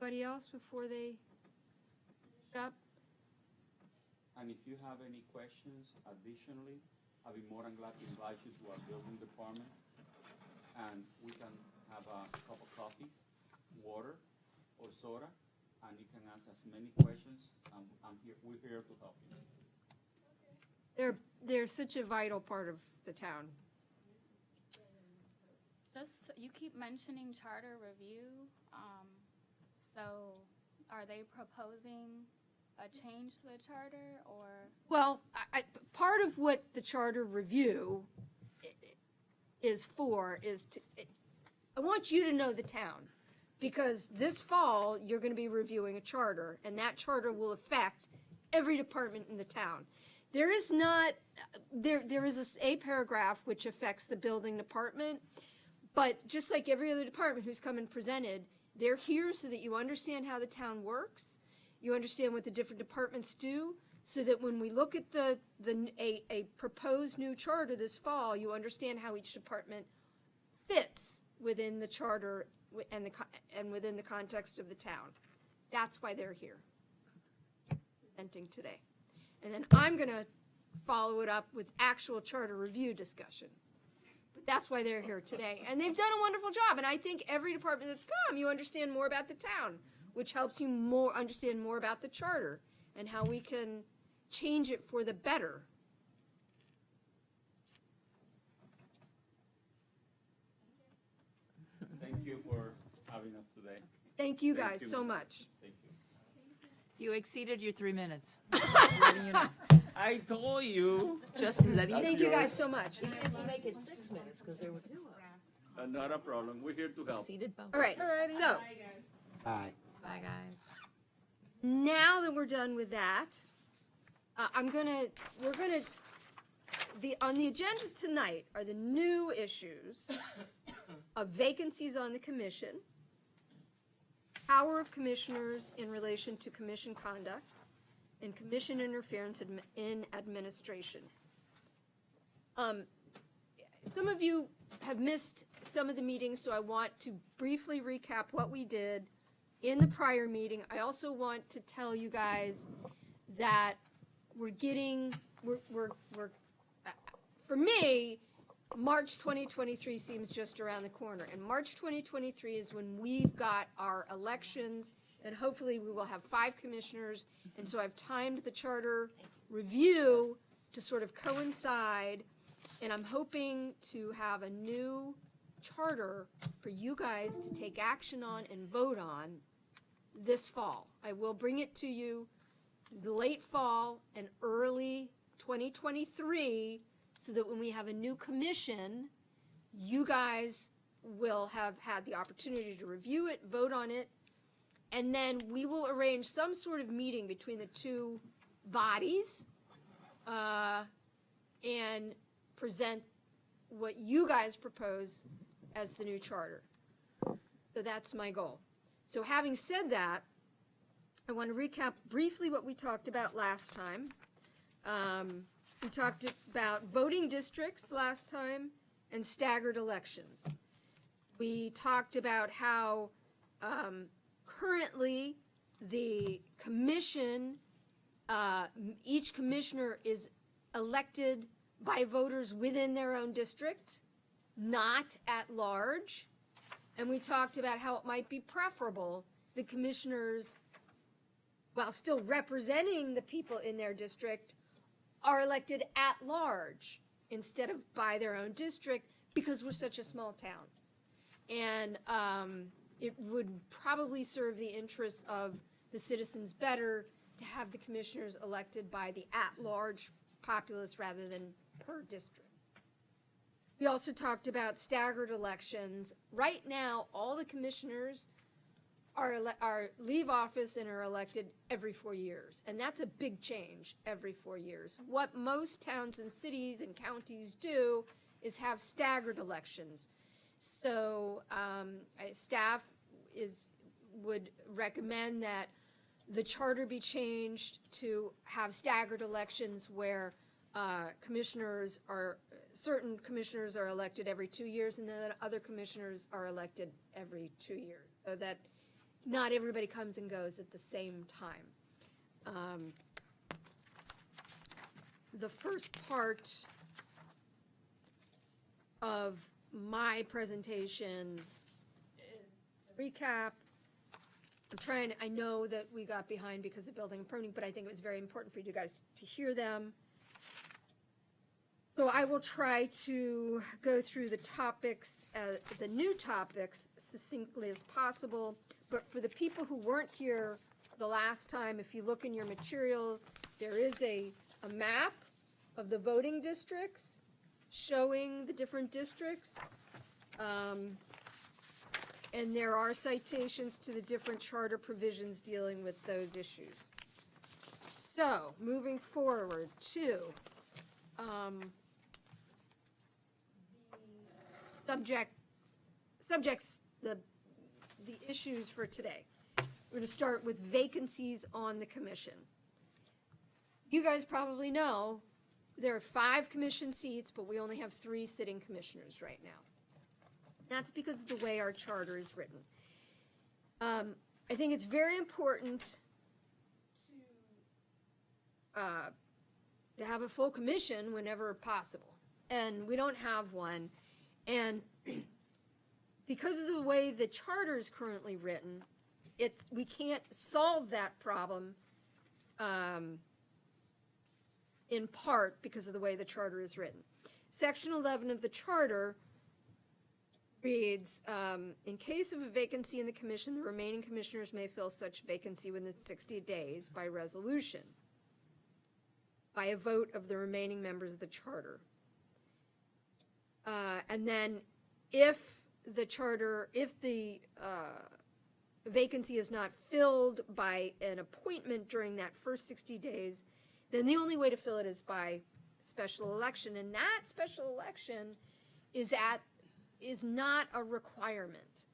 Anybody else before they finish up? And if you have any questions additionally, I'll be more than glad to invite you to our building department. And we can have a cup of coffee, water, or soda, and you can ask as many questions. We're here to help you. They're such a vital part of the town. Just, you keep mentioning charter review, so are they proposing a change to the charter, or? Well, part of what the charter review is for is to, I want you to know the town. Because this fall, you're gonna be reviewing a charter, and that charter will affect every department in the town. There is not, there is a paragraph which affects the building department, but just like every other department who's come and presented, they're here so that you understand how the town works, you understand what the different departments do, so that when we look at a proposed new charter this fall, you understand how each department fits within the charter and within the context of the town. That's why they're here, presenting today. And then I'm gonna follow it up with actual charter review discussion. But that's why they're here today. And they've done a wonderful job, and I think every department that's come, you understand more about the town, which helps you understand more about the charter and how we can change it for the better. Thank you for having us today. Thank you Thank guys you. so much. Thank you. You exceeded your 3 minutes. Just letting you know. I told you. Just letting you Thank you guys so much. Even if you make it 6 minutes, because there were 2 of them. Not a problem. We're here to help. exceeded both. All right, so Aye. Bye, guys. now that we're done with that, on the agenda tonight are the new issues of vacancies on the commission, power of commissioners in relation to commission conduct, and commission interference in administration. Some of you have missed some of the meetings, so I want to briefly recap what we did in the prior meeting. I also want to tell you guys that for me, March 2023 seems just around the corner. And March 2023 is when we've got our elections, and hopefully we will have 5 commissioners. And so I've timed the charter review to sort of coincide, and I'm hoping to have a new charter for you guys to take action on and vote on this fall. I will bring it to you the late fall and early 2023, so that when we have a new commission, you guys will have had the opportunity to review it, vote on it, and then we will arrange some sort of meeting between the two bodies and present what you guys propose as the new charter. So that's my goal. So having said that, I want to recap briefly what we talked about last time. We talked about voting districts last time and staggered elections. We talked about how currently the commission, each commissioner is elected by voters within their own district, not at large. And we talked about how it might be preferable the commissioners, while still representing the people in their district, are elected at large instead of by their own district, because we're such a small town. And it would probably serve the interests of the citizens better to have the commissioners elected by the at-large populace rather than per district. We also talked about staggered elections. Right now, all the commissioners leave office and are elected every 4 years. And that's a big change, every 4 years. What most towns and cities and counties do is have staggered elections. So staff would recommend that the charter be changed to have staggered elections where certain commissioners are elected every 2 years, and then other commissioners are elected every 2 years, so that not everybody comes and goes at the same time. The first part of my presentation is a recap. I know that we got behind because of building and permitting, but I think it was very important for you guys to hear them. So I will try to go through the topics, the new topics, succinctly as possible. But for the people who weren't here the last time, if you look in your materials, there is a map of the voting districts showing the different districts. And there are citations to the different charter provisions dealing with those issues. So, moving forward to the issues for today. We're going to start with vacancies on the commission. You guys probably know there are 5 commission seats, but we only have 3 sitting commissioners right now. That's because of the way our charter is written. I think it's very important to have a full commission whenever possible, and we don't have one. And because of the way the charter is currently written, we can't solve that problem in part because of the way the charter is written. Section 11 of the charter reads, in case of a vacancy in the commission, the remaining commissioners may fill such vacancy within 60 days by resolution, by a vote of the remaining members of the charter. And then if the vacancy is not filled by an appointment during that first 60 days, then the only way to fill it is by special election. And that special election is not a requirement.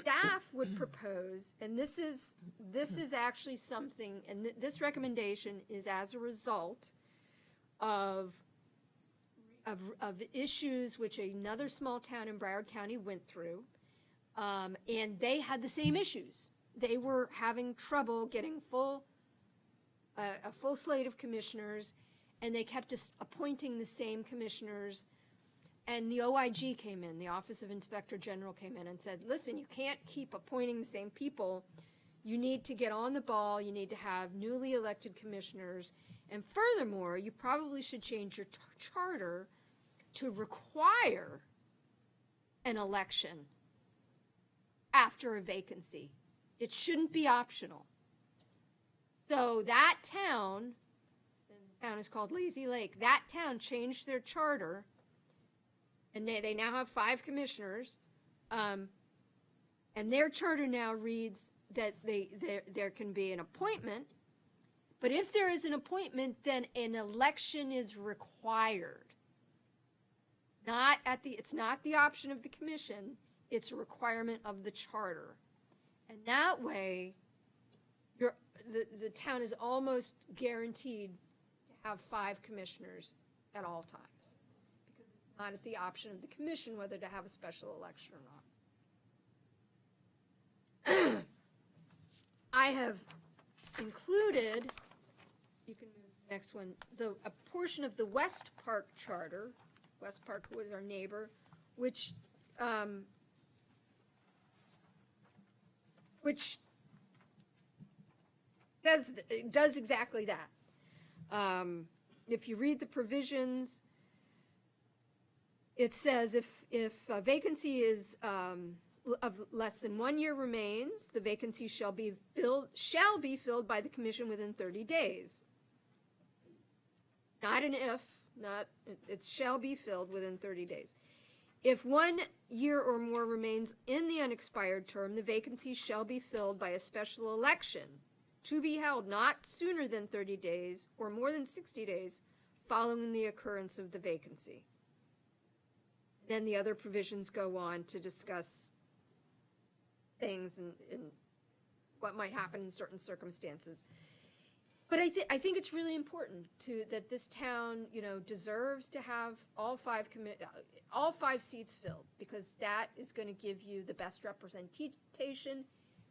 Staff would propose, and this is actually something, and this recommendation is as a result of issues which another small town in Broward County went through, and they had the same issues. They were having trouble getting a full slate of commissioners, and they kept just appointing the same commissioners. And the OIG came in, the Office of Inspector General came in and said, listen, you can't keep appointing the same people. You need to get on the ball. You need to have newly elected commissioners. And furthermore, you probably should change your charter to require an election after a vacancy. It shouldn't be optional. So that town, town is called Lazy Lake. That town changed their charter, and they now have 5 commissioners. And their charter now reads that there can be an appointment, but if there is an appointment, then an election is required. It's not the option of the commission, it's a requirement of the charter. And that way, the town is almost guaranteed to have 5 commissioners at all times, because it's not at the option of the commission whether to have a special election or not. I have included, you can move to the next one, a portion of the West Park Charter. West Park was our neighbor, which does exactly that. If you read the provisions, it says if a vacancy is of less than 1 year remains, the vacancy shall be filled by the commission within 30 days. Not an if, it shall be filled within 30 days. If 1 year or more remains in the unexpired term, the vacancy shall be filled by a special election to be held not sooner than 30 days or more than 60 days following the occurrence of the vacancy. Then the other provisions go on to discuss things and what might happen in certain circumstances. But I think it's really important that this town, deserves to have all 5 seats filled, because that is going to give you the best representation.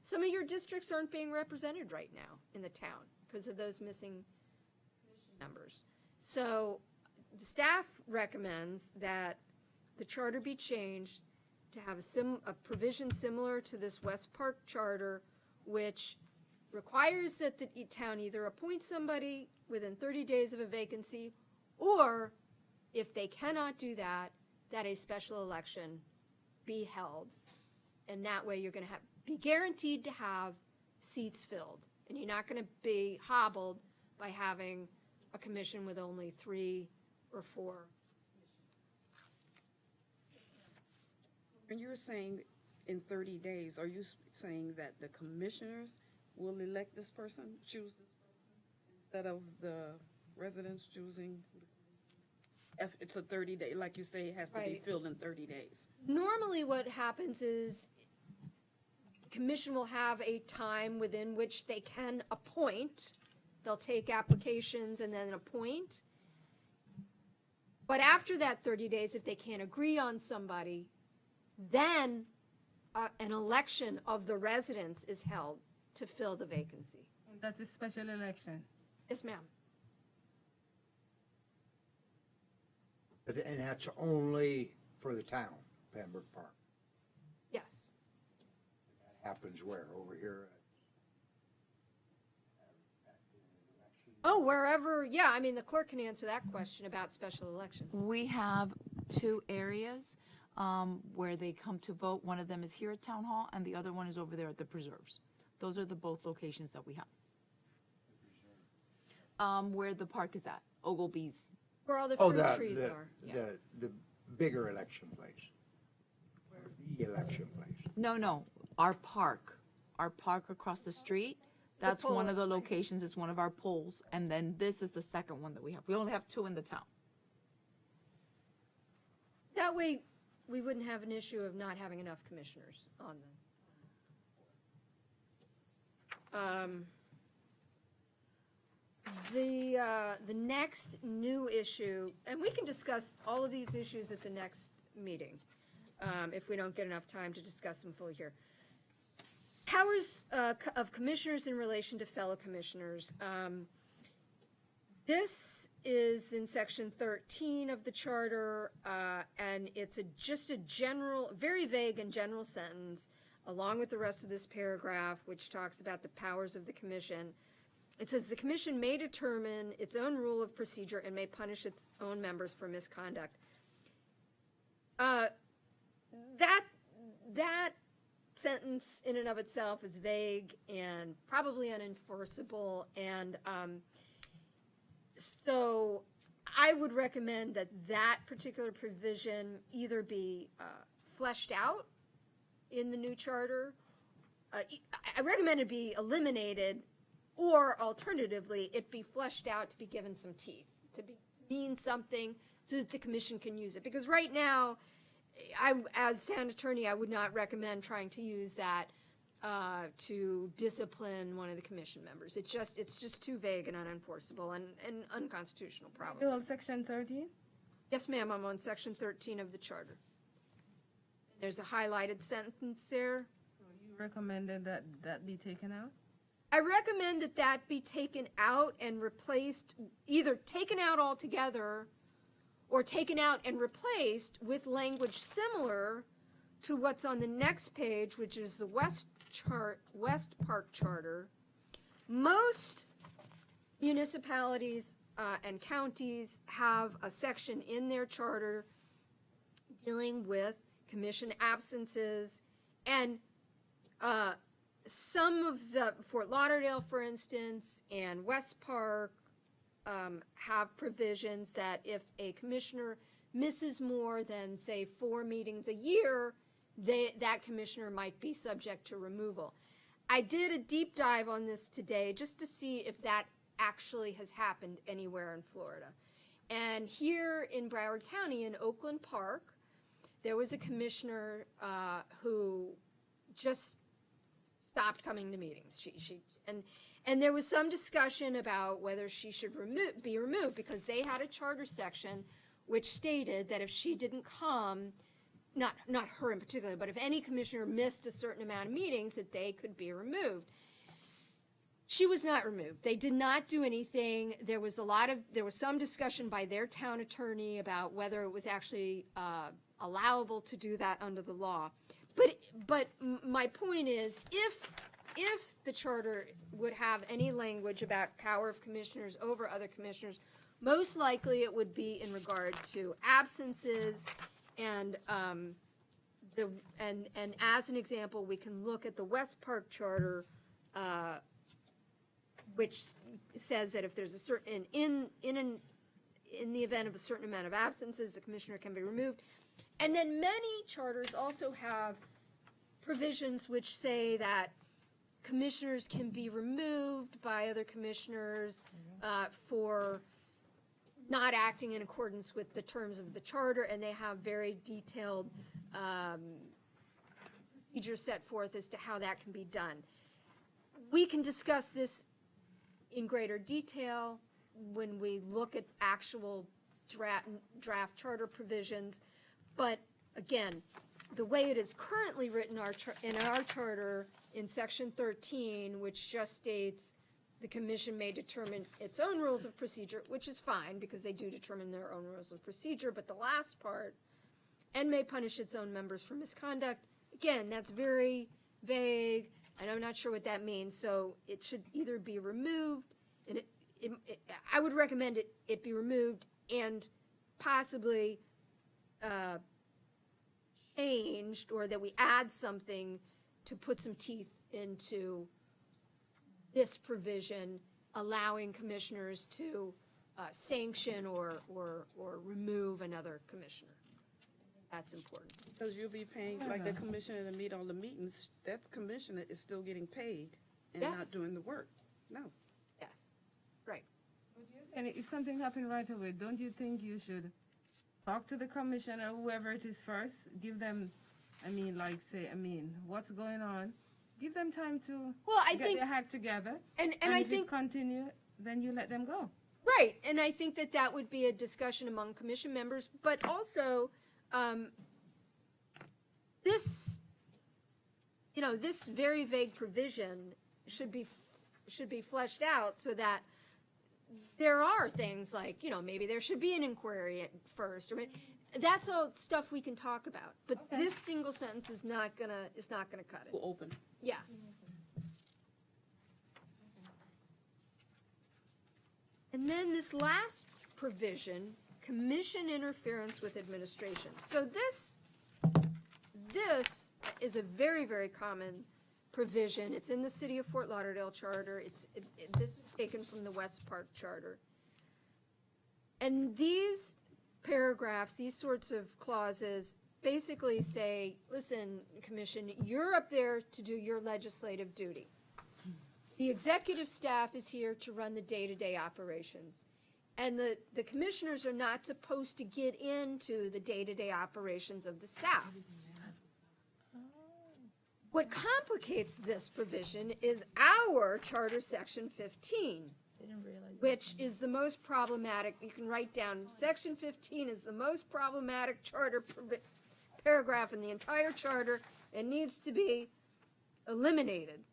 Some of your districts aren't being represented right now in the town because of those missing commission members. So the staff recommends that the charter be changed to have a provision similar to this West Park charter, which requires that the town either appoint somebody within 30 days of a vacancy, or if they cannot do that, that a special election be held. And that way you're going to be guaranteed to have seats filled. And you're not going to be hobbled by having a commission with only 3 or 4. When you're saying in 30 days, are you saying that the commissioners will elect this person, choose this person, instead of the residents choosing? If it's a 30-day, like you say, it has to be filled in 30 days. Normally what happens is the commission will have a time within which they can appoint. They'll take applications and then appoint. But after that 30 days, if they can't agree on somebody, then an election of the residents is held to fill the vacancy. That's a special election. Yes, ma'am. And that's only for the town, Pembroke Park. Yes. That happens where? Over here? Oh, wherever, yeah, I mean, the clerk can answer that question about special elections. We have 2 areas where they come to vote. One of them is here at Town Hall, and the other one is over there at the Preserves. Those are the both locations that we have. Where the park is at, Ogilvy's. Where all the fruit trees are. The bigger election place. The election place. No, our park across the street. That's one of the locations. It's one of our polls, and then this is the second one that we have. We only have 2 in the town. That way, we wouldn't have an issue of not having enough commissioners on them. The next new issue, and we can discuss all of these issues at the next meeting, if we don't get enough time to discuss them fully here. Powers of commissioners in relation to fellow commissioners. This is in section 13 of the charter, and it's just a general, very vague and general sentence, along with the rest of this paragraph, which talks about the powers of the commission. It says the commission may determine its own rule of procedure and may punish its own members for misconduct. That sentence in and of itself is vague and probably unenforceable, and So I would recommend that that particular provision either be fleshed out in the new charter. I recommend it be eliminated, or alternatively, it be fleshed out to be given some teeth, to mean something so that the commission can use it. Because right now, as town attorney, I would not recommend trying to use that to discipline one of the commission members. It's just too vague and unenforceable and unconstitutional, probably. Bill, section 13? Yes, ma'am, I'm on section 13 of the charter. There's a highlighted sentence there. You recommended that that be taken out? I recommend that that be taken out and replaced, either taken out altogether or taken out and replaced with language similar to what's on the next page, which is the West Park Charter. Most municipalities and counties have a section in their charter dealing with commission absences, and some of the, Fort Lauderdale, for instance, and West Park have provisions that if a commissioner misses more than, say, 4 meetings a year, that commissioner might be subject to removal. I did a deep dive on this today just to see if that actually has happened anywhere in Florida. And here in Broward County, in Oakland Park, there was a commissioner who just stopped coming to meetings. And there was some discussion about whether she should be removed, because they had a charter section which stated that if she didn't come, not her in particular, but if any commissioner missed a certain amount of meetings, that they could be removed. She was not removed. They did not do anything. There was some discussion by their town attorney about whether it was actually allowable to do that under the law. But my point is, if the charter would have any language about power of commissioners over other commissioners, most likely it would be in regard to absences, and as an example, we can look at the West Park Charter, which says that if there's a certain in the event of a certain amount of absences, the commissioner can be removed. And then many charters also have provisions which say that commissioners can be removed by other commissioners for not acting in accordance with the terms of the charter, and they have very detailed procedures set forth as to how that can be done. We can discuss this in greater detail when we look at actual draft charter provisions, but again, the way it is currently written in our charter in section 13, which just states the commission may determine its own rules of procedure, which is fine because they do determine their own rules of procedure, but the last part, and may punish its own members for misconduct, again, that's very vague, and I'm not sure what that means, so it should either be removed, and I would recommend it be removed and possibly changed, or that we add something to put some teeth into this provision, allowing commissioners to sanction or remove another commissioner. That's important. Because you'll be paying, like the commissioner to meet all the meetings, that commissioner is still getting paid and Yes. not doing the work. No. Yes, right. And if something happened right away, don't you think you should talk to the commissioner, whoever it is first, give them, what's going on? Give them time to get their act together. And I think if it continue, then you let them go. Right, and I think that would be a discussion among commission members, but also this very vague provision should be fleshed out so that there are things like, maybe there should be an inquiry at first, or that's all stuff we can talk about. But this single sentence is not gonna cut it. We'll open. Yeah. And then this last provision, commission interference with administration. So this is a very, very common provision. It's in the City of Fort Lauderdale Charter. This is taken from the West Park Charter. And these paragraphs, these sorts of clauses, basically say, listen, Commission, you're up there to do your legislative duty. The executive staff is here to run the day-to-day operations. And the commissioners are not supposed to get into the day-to-day operations of the staff. What complicates this provision is our Charter Section 15, which is the most problematic. You can write down, Section 15 is the most problematic charter paragraph in the entire charter and needs to be eliminated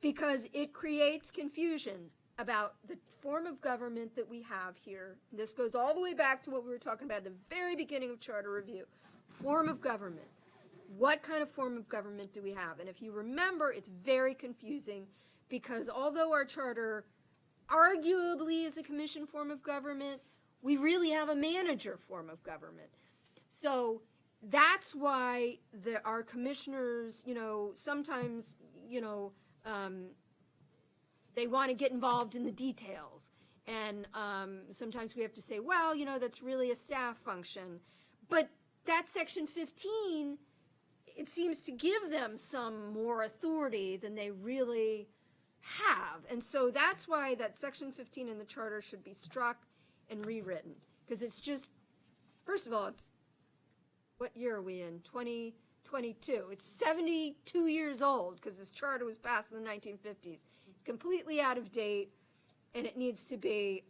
because it creates confusion about the form of government that we have here. This goes all the way back to what we were talking about at the very beginning of charter review. Form of government. What kind of form of government do we have? And if you remember, it's very confusing because although our charter arguably is a commission form of government, we really have a manager form of government. So that's why our commissioners, sometimes, they want to get involved in the details. And sometimes we have to say, well, that's really a staff function. But that Section 15, it seems to give them some more authority than they really have. And so that's why that Section 15 in the charter should be struck and rewritten. Because it's just, first of all, it's, what year are we in? 2022. It's 72 years old because this charter was passed in the 1950s. It's completely out of date, and it needs to be,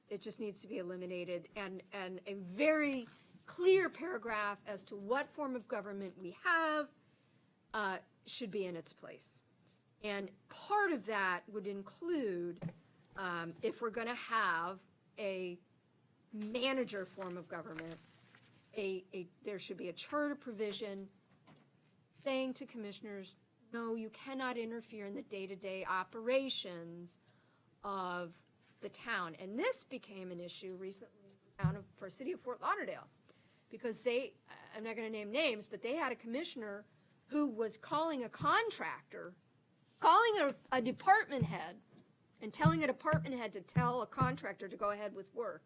it just needs to be eliminated. And a very clear paragraph as to what form of government we have should be in its place. And part of that would include, if we're going to have a manager form of government, there should be a charter provision saying to commissioners, no, you cannot interfere in the day-to-day operations of the town. And this became an issue recently for City of Fort Lauderdale, because I'm not going to name names, but they had a commissioner who was calling a contractor, calling a department head, and telling a department head to tell a contractor to go ahead with work.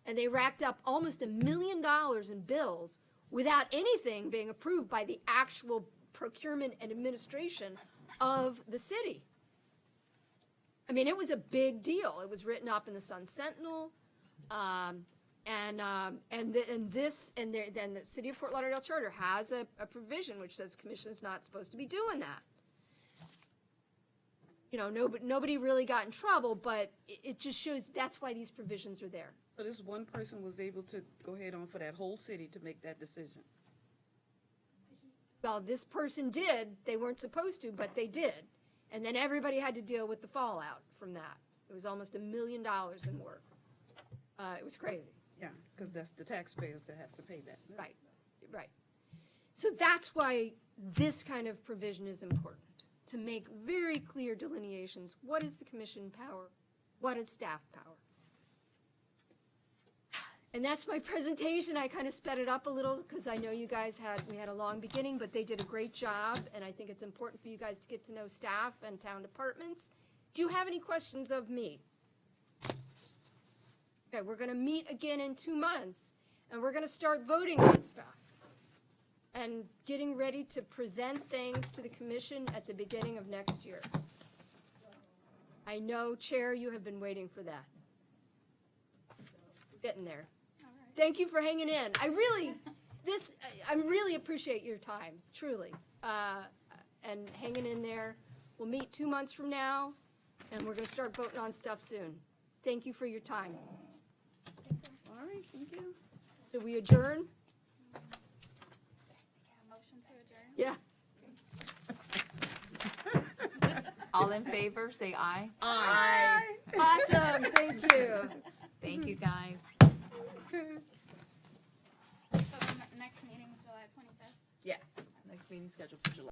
And they racked up almost $1 million in bills without anything being approved by the actual procurement and administration of the city. I mean, it was a big deal. It was written up in the Sun Sentinel, then the City of Fort Lauderdale Charter has a provision which says commission is not supposed to be doing that. Nobody really got in trouble, but it just shows that's why these provisions are there. So this one person was able to go ahead on for that whole city to make that decision? Well, this person did. They weren't supposed to, but they did. And then everybody had to deal with the fallout from that. It was almost $1 million in work. It was crazy. Yeah, because that's the taxpayers that have to pay that. Right. So that's why this kind of provision is important, to make very clear delineations. What is the commission power? What is staff power? And that's my presentation. I kind of sped it up a little because I know you guys we had a long beginning, but they did a great job, and I think it's important for you guys to get to know staff and town departments. Do you have any questions of me? Okay, we're going to meet again in 2 months, and we're going to start voting on stuff and getting ready to present things to the commission at the beginning of next year. I know, Chair, you have been waiting for that. We're getting there. Thank you for hanging in. I really appreciate your time, truly, and hanging in there. We'll meet 2 months from now, and we're going to start voting on stuff soon. Thank you for your time. All right, thank you. So we adjourn? Motion to adjourn? Yeah. All in favor, say aye. Aye. Awesome. Thank you. Thank you, guys. So the next meeting is July 25th? Yes. Next meeting scheduled for July.